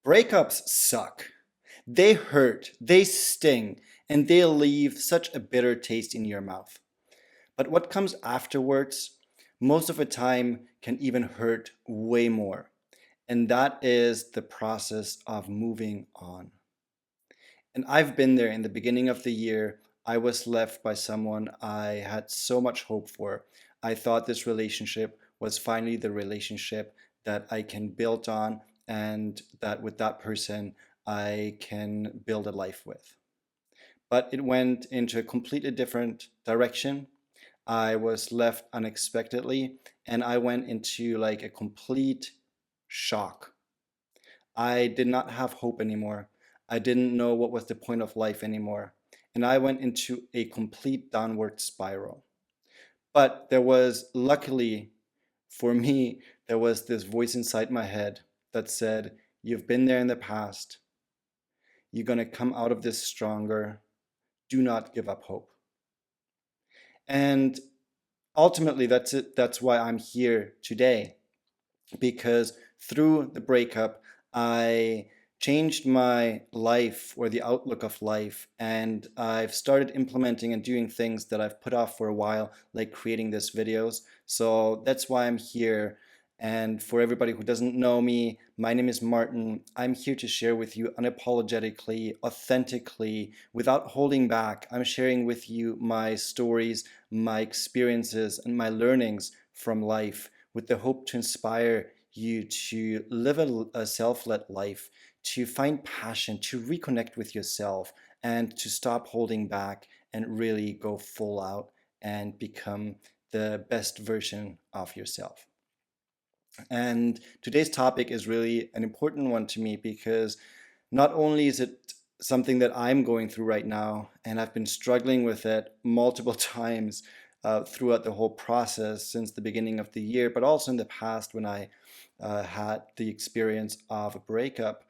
Breakups suck. They hurt, they sting, and they leave such a bitter taste in your mouth. But what comes afterwards, most of the time, can even hurt way more. And that is the process of moving on. And I've been there in the beginning of the year. I was left by someone I had so much hope for. I thought this relationship was finally the relationship that I can build on, and that with that person I can build a life with. But it went into a completely different direction. I was left unexpectedly, and I went into like a complete shock. I did not have hope anymore. I didn't know what was the point of life anymore. And I went into a complete downward spiral. But there was, luckily for me, there was this voice inside my head that said, "You've been there in the past. You're going to come out of this stronger. Do not give up hope." And ultimately, that's it. That's why I'm here today, because through the breakup, I changed my life or the outlook of life, and I've started implementing and doing things that I've put off for a while, like creating these videos. So that's why I'm here. And for everybody who doesn't know me, my name is Martin. I'm here to share with you unapologetically, authentically, without holding back. I'm sharing with you my stories, my experiences, and my learnings from life, with the hope to inspire you to live a self-led life, to find passion, to reconnect with yourself, and to stop holding back and really go full out and become the best version of yourself. And today's topic is really an important one to me, because not only is it something that I'm going through right now, and I've been struggling with it multiple times throughout the whole process since the beginning of the year, but also in the past when I had the experience of a breakup.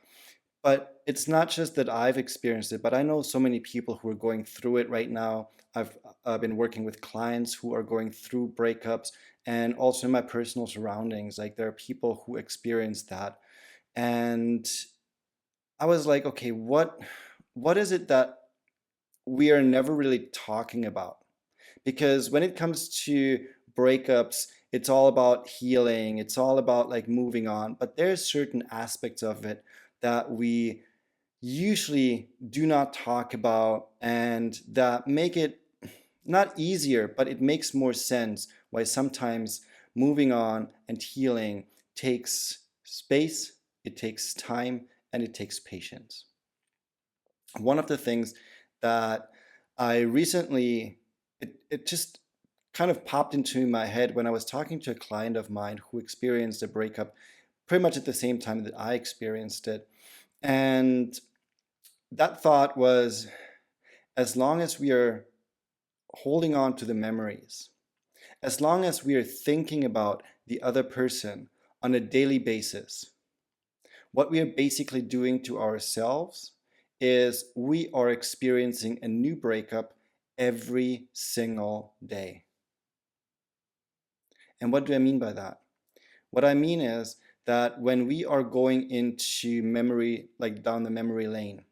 But it's not just that I've experienced it, but I know so many people who are going through it right now. I've been working with clients who are going through breakups, and also in my personal surroundings. Like, there are people who experience that. And I was like, okay, what is it that we are never really talking about? Because when it comes to breakups, it's all about healing, it's all about like moving on, but there's certain aspects of it that we usually do not talk about, and that make it not easier, but it makes more sense why sometimes moving on and healing takes space, it takes time, and it takes patience. One of the things that I recently, it just kind of popped into my head when I was talking to a client of mine who experienced a breakup pretty much at the same time that I experienced it. And that thought was, as long as we are holding on to the memories, as long as we are thinking about the other person on a daily basis, what we are basically doing to ourselves is we are experiencing a new breakup every single day. And what do I mean by that? What I mean is that when we are going into memory, like down the memory lane,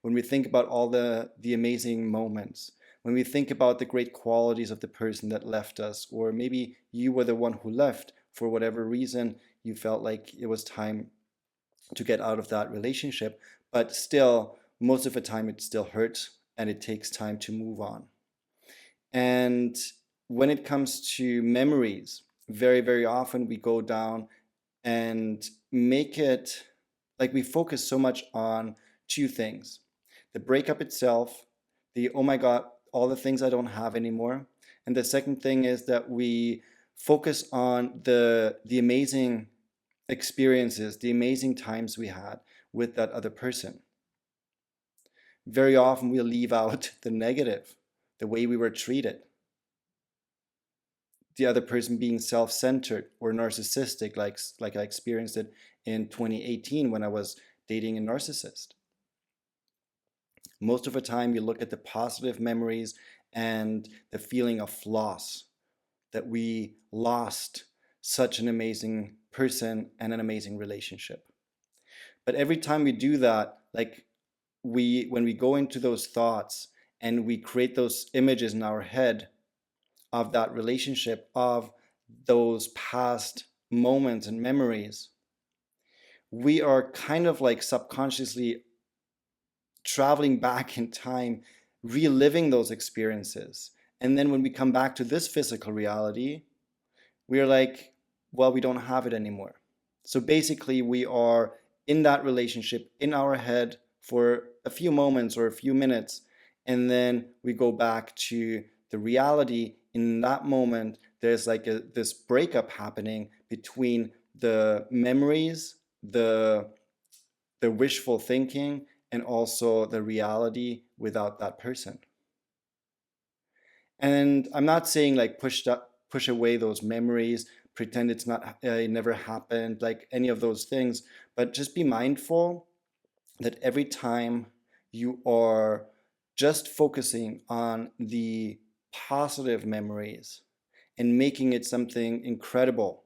when we think about all the amazing moments, when we think about the great qualities of the person that left us, or maybe you were the one who left for whatever reason, you felt like it was time to get out of that relationship, but still, most of the time it still hurts and it takes time to move on. And when it comes to memories, very, very often we go down and make it like we focus so much on two things: the breakup itself, the oh my God, all the things I don't have anymore. And the second thing is that we focus on the amazing experiences, the amazing times we had with that other person. Very often we'll leave out the negative, the way we were treated, the other person being self-centered or narcissistic, like I experienced it in 2018 when I was dating a narcissist. Most of the time you look at the positive memories and the feeling of loss, that we lost such an amazing person and an amazing relationship. But every time we do that, like when we go into those thoughts and we create those images in our head of that relationship, of those past moments and memories, we are kind of like subconsciously traveling back in time, reliving those experiences. And then when we come back to this physical reality, we're like, well, we don't have it anymore. So basically, we are in that relationship in our head for a few moments or a few minutes, and then we go back to the reality. In that moment, there's like this breakup happening between the memories, the wishful thinking, and also the reality without that person. And I'm not saying like push away those memories, pretend it's not, it never happened, like any of those things, but just be mindful that every time you are just focusing on the positive memories and making it something incredible,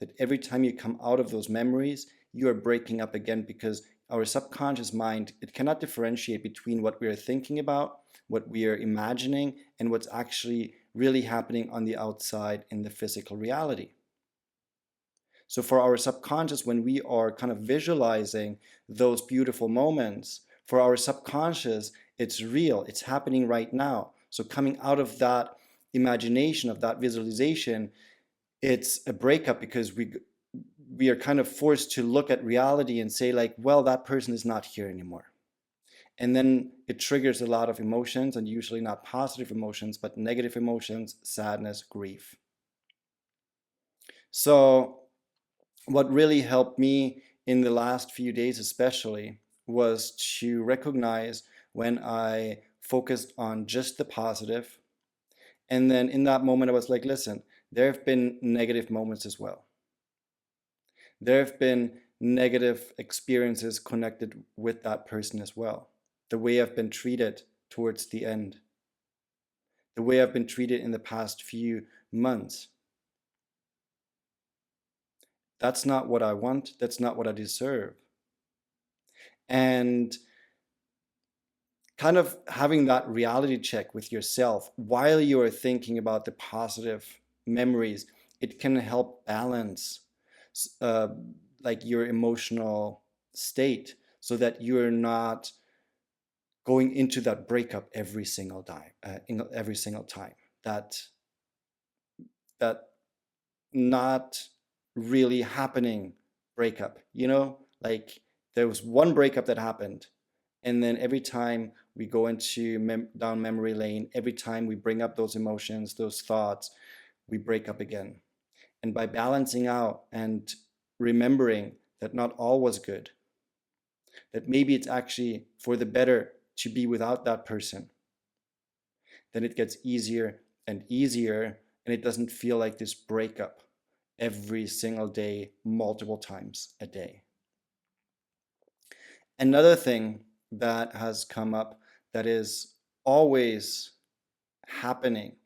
that every time you come out of those memories, you are breaking up again, because our subconscious mind, it cannot differentiate between what we are thinking about, what we are imagining, and what's actually really happening on the outside in the physical reality. So for our subconscious, when we are kind of visualizing those beautiful moments, for our subconscious, it's real, it's happening right now. So coming out of that imagination, of that visualization, it's a breakup, because we are kind of forced to look at reality and say like, well, that person is not here anymore. And then it triggers a lot of emotions, and usually not positive emotions, but negative emotions, sadness, grief. So what really helped me in the last few days especially was to recognize when I focused on just the positive. And then in that moment, I was like, listen, there have been negative moments as well. There have been negative experiences connected with that person as well. The way I've been treated towards the end, the way I've been treated in the past few months. That's not what I want. That's not what I deserve. And kind of having that reality check with yourself while you are thinking about the positive memories, it can help balance uh, like your emotional state, so that you're not going into that breakup every single time, that not really happening breakup, like there was one breakup that happened, and then every time we go into down memory lane, every time we bring up those emotions, those thoughts, we break up again. And by balancing out and remembering that not all was good, that maybe it's actually for the better to be without that person, then it gets easier and easier, and it doesn't feel like this breakup every single day, multiple times a day. Another thing that has come up that is always happening,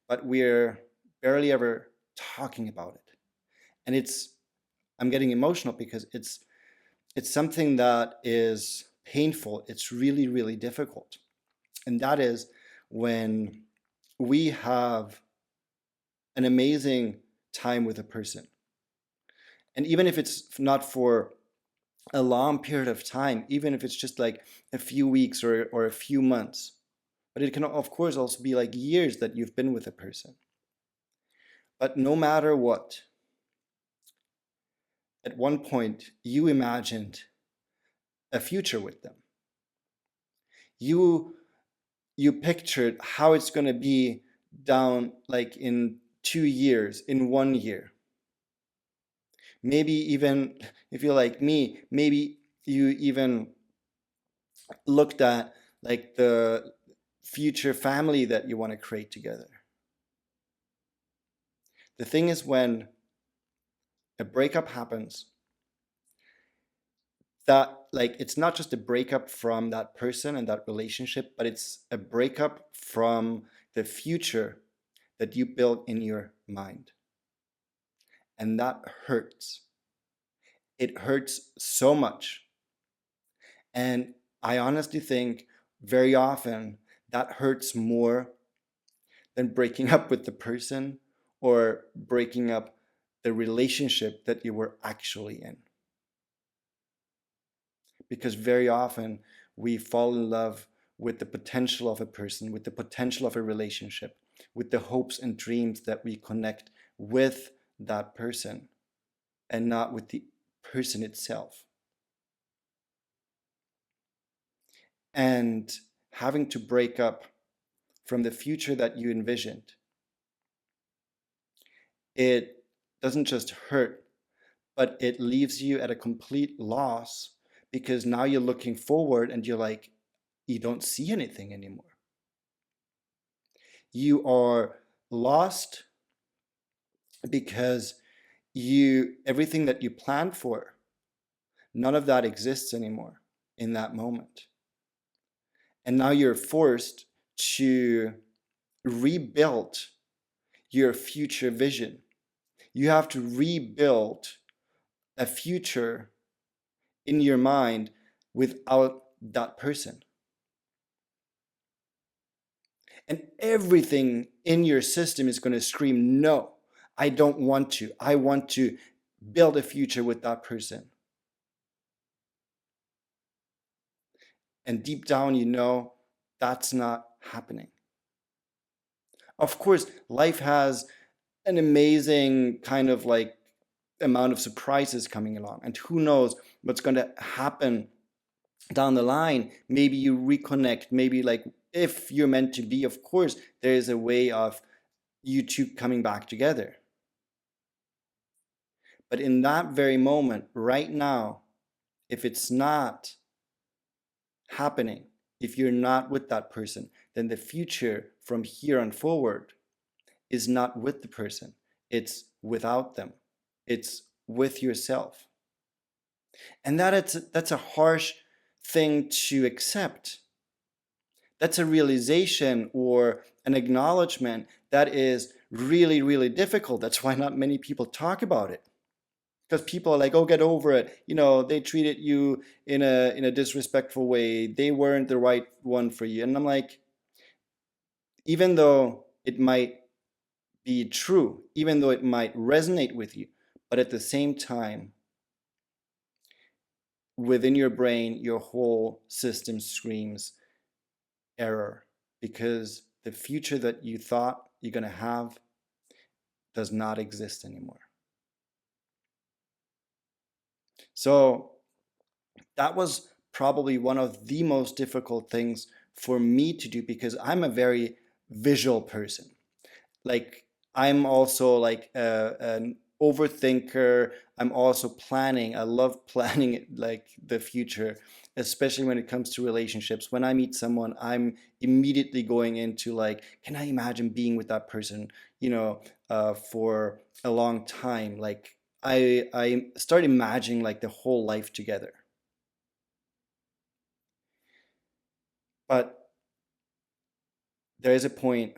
but we're barely ever talking about it. And I'm getting emotional because it's something that is painful. It's really, really difficult. And that is when we have an amazing time with a person. And even if it's not for a long period of time, even if it's just like a few weeks or a few months, but it can, of course, also be like years that you've been with a person. But no matter what, at one point you imagined a future with them. You you pictured how it's going to be down like in 2 years, in 1 year. Maybe even if you're like me, maybe you even looked at like the future family that you want to create together. The thing is, when a breakup happens, that like it's not just a breakup from that person and that relationship, but it's a breakup from the future that you built in your mind. And that hurts. It hurts so much. And I honestly think very often that hurts more than breaking up with the person or breaking up the relationship that you were actually in. Because very often we fall in love with the potential of a person, with the potential of a relationship, with the hopes and dreams that we connect with that person, and not with the person itself. And having to break up from the future that you envisioned, it doesn't just hurt, but it leaves you at a complete loss, because now you're looking forward and you're like, you don't see anything anymore. You are lost because everything that you planned for, none of that exists anymore in that moment. And now you're forced to rebuild your future vision. You have to rebuild a future in your mind without that person. And everything in your system is going to scream, no, I don't want to. I want to build a future with that person. And deep down, you know that's not happening. Of course, life has an amazing kind of like amount of surprises coming along. And who knows what's going to happen down the line. Maybe you reconnect. Maybe, like, if you're meant to be, of course, there is a way of you two coming back together. But in that very moment, right now, if it's not happening, if you're not with that person, then the future from here on forward is not with the person. It's without them. It's with yourself. And that's a harsh thing to accept. That's a realization or an acknowledgement that is really, really difficult. That's why not many people talk about it. Because people are like, oh, get over it. You know, they treated you in a disrespectful way. They weren't the right one for you. And I'm like, even though it might be true, even though it might resonate with you, but at the same time, within your brain, your whole system screams error, because the future that you thought you're going to have does not exist anymore. So that was probably one of the most difficult things for me to do, because I'm a very visual person. Like, I'm also like an overthinker. I'm also planning. I love planning like the future, especially when it comes to relationships. When I meet someone, I'm immediately going into like, can I imagine being with that person, for a long time? Like, I start imagining like the whole life together. But there is a point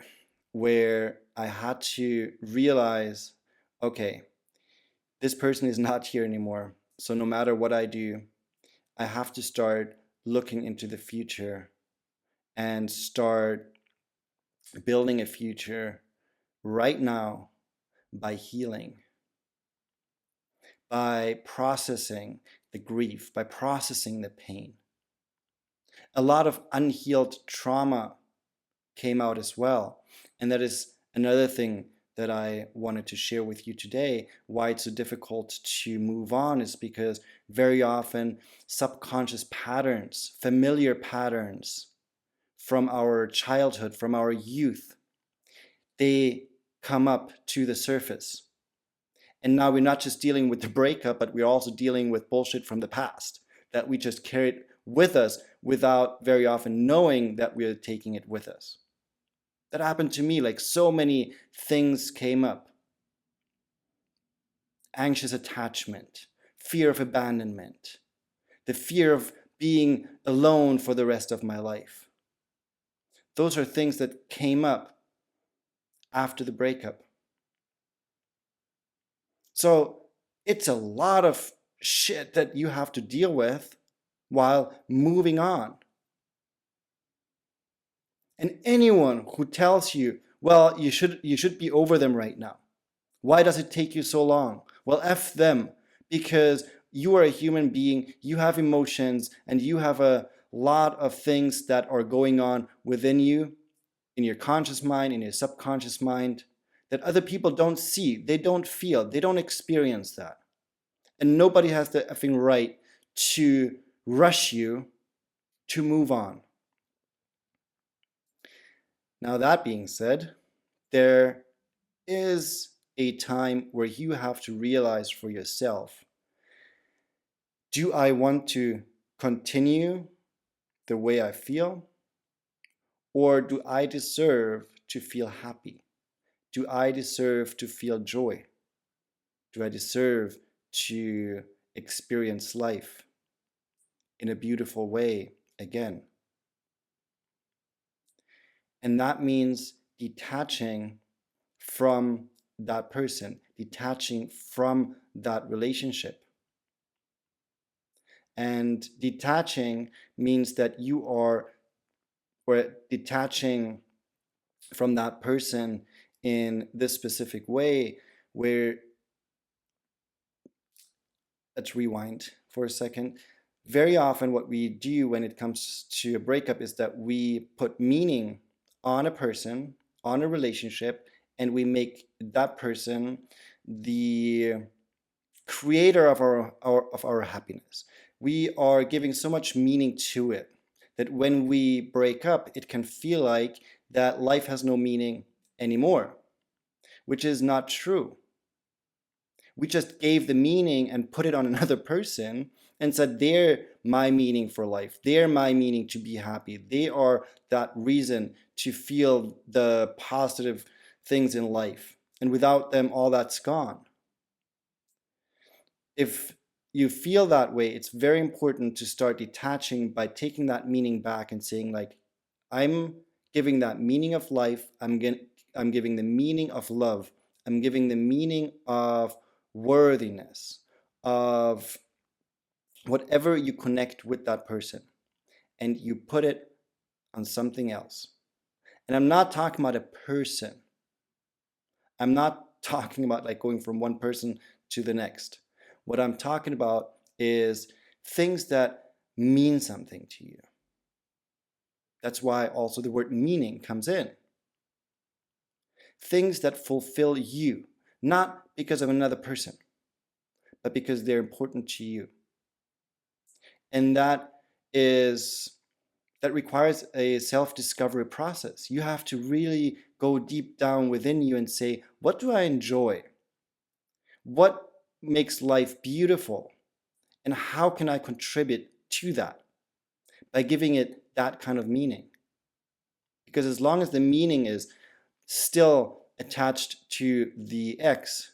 where I had to realize, okay, this person is not here anymore. So no matter what I do, I have to start looking into the future and start building a future right now by healing, by processing the grief, by processing the pain. A lot of unhealed trauma came out as well. And that is another thing that I wanted to share with you today. Why it's so difficult to move on is because very often subconscious patterns, familiar patterns from our childhood, from our youth, they come up to the surface. And now we're not just dealing with the breakup, but we're also dealing with bullshit from the past that we just carried with us without very often knowing that we're taking it with us. That happened to me. Like, so many things came up: anxious attachment, fear of abandonment, the fear of being alone for the rest of my life. Those are things that came up after the breakup. So it's a lot of shit that you have to deal with. while moving on. And anyone who tells you, well, you should be over them right now. Why does it take you so long? Well, F them, because you are a human being, you have emotions, and you have a lot of things that are going on within you, in your conscious mind, in your subconscious mind, that other people don't see, they don't feel, they don't experience that. And nobody has the effing right to rush you to move on. Now, that being said, there is a time where you have to realize for yourself, do I want to continue the way I feel? Or do I deserve to feel happy? Do I deserve to feel joy? Do I deserve to experience life in a beautiful way again? And that means detaching from that person, detaching from that relationship. And detaching means that you are, or detaching from that person in this specific way, where, let's rewind for a second. Very often what we do when it comes to a breakup is that we put meaning on a person, on a relationship, and we make that person the creator of our happiness. We are giving so much meaning to it that when we break up, it can feel like that life has no meaning anymore, which is not true. We just gave the meaning and put it on another person and said, they're my meaning for life. They're my meaning to be happy. They are that reason to feel the positive things in life. And without them, all that's gone. If you feel that way, it's very important to start detaching by taking that meaning back and saying, like, I'm giving that meaning of life. I'm giving the meaning of love. I'm giving the meaning of worthiness, of whatever you connect with that person, and you put it on something else. And I'm not talking about a person. I'm not talking about like going from one person to the next. What I'm talking about is things that mean something to you. That's why also the word meaning comes in. Things that fulfill you, not because of another person, but because they're important to you. And that requires a self-discovery process. You have to really go deep down within you and say, what do I enjoy? What makes life beautiful? And how can I contribute to that by giving it that kind of meaning? Because as long as the meaning is still attached to the X,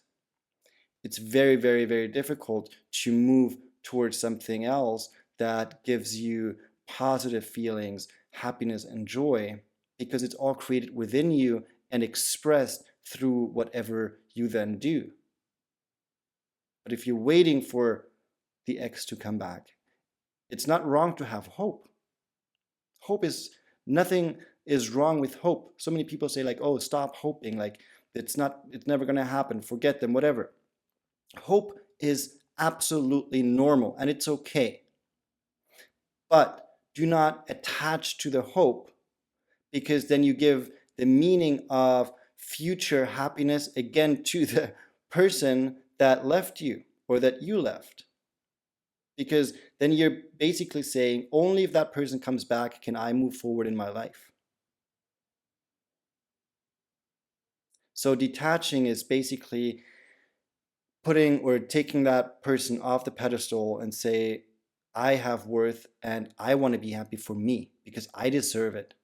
it's very, very, very difficult to move towards something else that gives you positive feelings, happiness, and joy, because it's all created within you and expressed through whatever you then do. But if you're waiting for the X to come back, it's not wrong to have hope. Hope is, nothing is wrong with hope. So many people say like, oh, stop hoping, like it's never going to happen, forget them, whatever. Hope is absolutely normal and it's okay. But do not attach to the hope, because then you give the meaning of future happiness again to the person that left you or that you left. Because then you're basically saying, only if that person comes back can I move forward in my life. So detaching is basically putting or taking that person off the pedestal and say, I have worth and I want to be happy for me because I deserve it.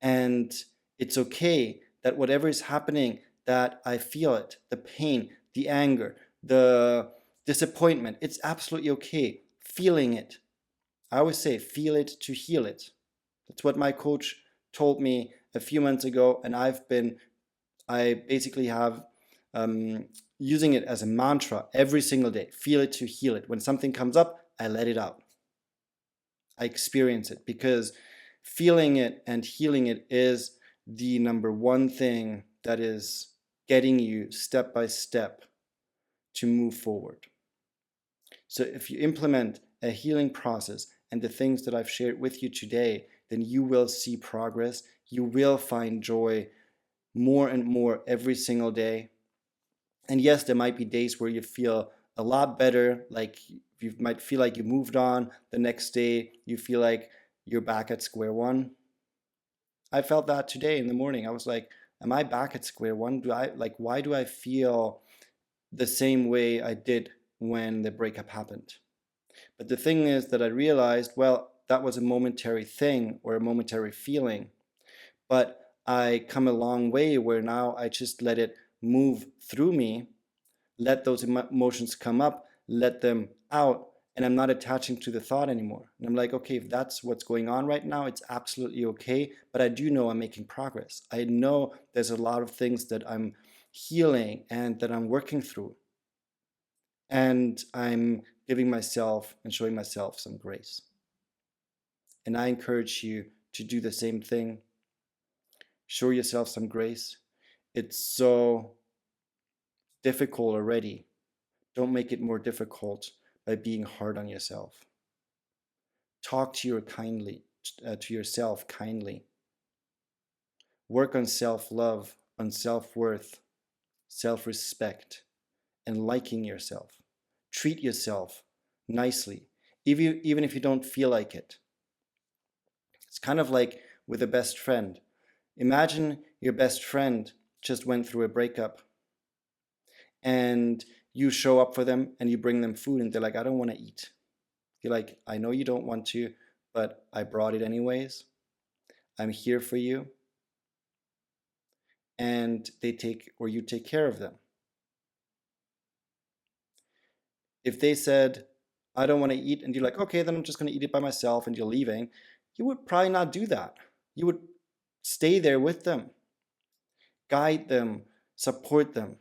And it's okay that whatever is happening, that I feel it, the pain, the anger, the disappointment, it's absolutely okay feeling it. I always say, feel it to heal it. That's what my coach told me a few months ago, and I basically have using it as a mantra every single day. Feel it to heal it. When something comes up, I let it out. I experience it, because feeling it and healing it is the number one thing that is getting you step by step to move forward. So if you implement a healing process and the things that I've shared with you today, then you will see progress. You will find joy more and more every single day. And yes, there might be days where you feel a lot better, like you might feel like you moved on. The next day, you feel like you're back at square one. I felt that today in the morning. I was like, am I back at square one? Why do I feel the same way I did when the breakup happened? But the thing is that I realized, well, that was a momentary thing or a momentary feeling. But I come a long way where now I just let it move through me, let those emotions come up, let them out, and I'm not attaching to the thought anymore. And I'm like, okay, if that's what's going on right now, it's absolutely okay. But I do know I'm making progress. I know there's a lot of things that I'm healing and that I'm working through. And I'm giving myself and showing myself some grace. And I encourage you to do the same thing. Show yourself some grace. It's so difficult already. Don't make it more difficult by being hard on yourself. Talk to yourself kindly. Work on self-love, on self-worth, self-respect, and liking yourself. Treat yourself nicely, even if you don't feel like it. It's kind of like with a best friend. Imagine your best friend just went through a breakup and you show up for them and you bring them food and they're like, I don't want to eat. You're like, I know you don't want to, but I brought it anyways. I'm here for you. And you take care of them. If they said, I don't want to eat, and you're like, okay, then I'm just going to eat it by myself, and you're leaving, you would probably not do that. You would stay there with them, guide them, support them,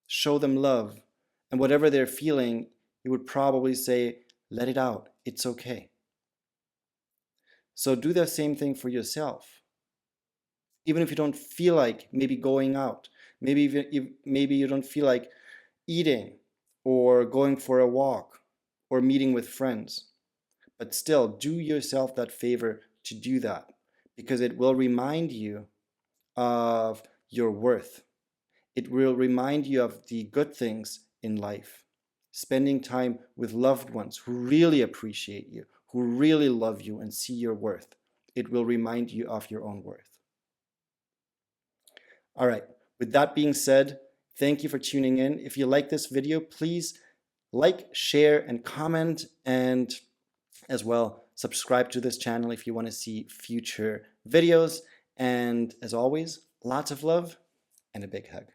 show them love. And whatever they're feeling, you would probably say, let it out. It's okay. So do the same thing for yourself. Even if you don't feel like maybe going out, maybe you don't feel like eating or going for a walk or meeting with friends. But still, do yourself that favor to do that, because it will remind you of your worth. It will remind you of the good things in life. Spending time with loved ones who really appreciate you, who really love you and see your worth. It will remind you of your own worth. All right, with that being said, thank you for tuning in. If you like this video, please like, share, and comment, and as well, subscribe to this channel if you want to see future videos. And as always, lots of love and a big hug.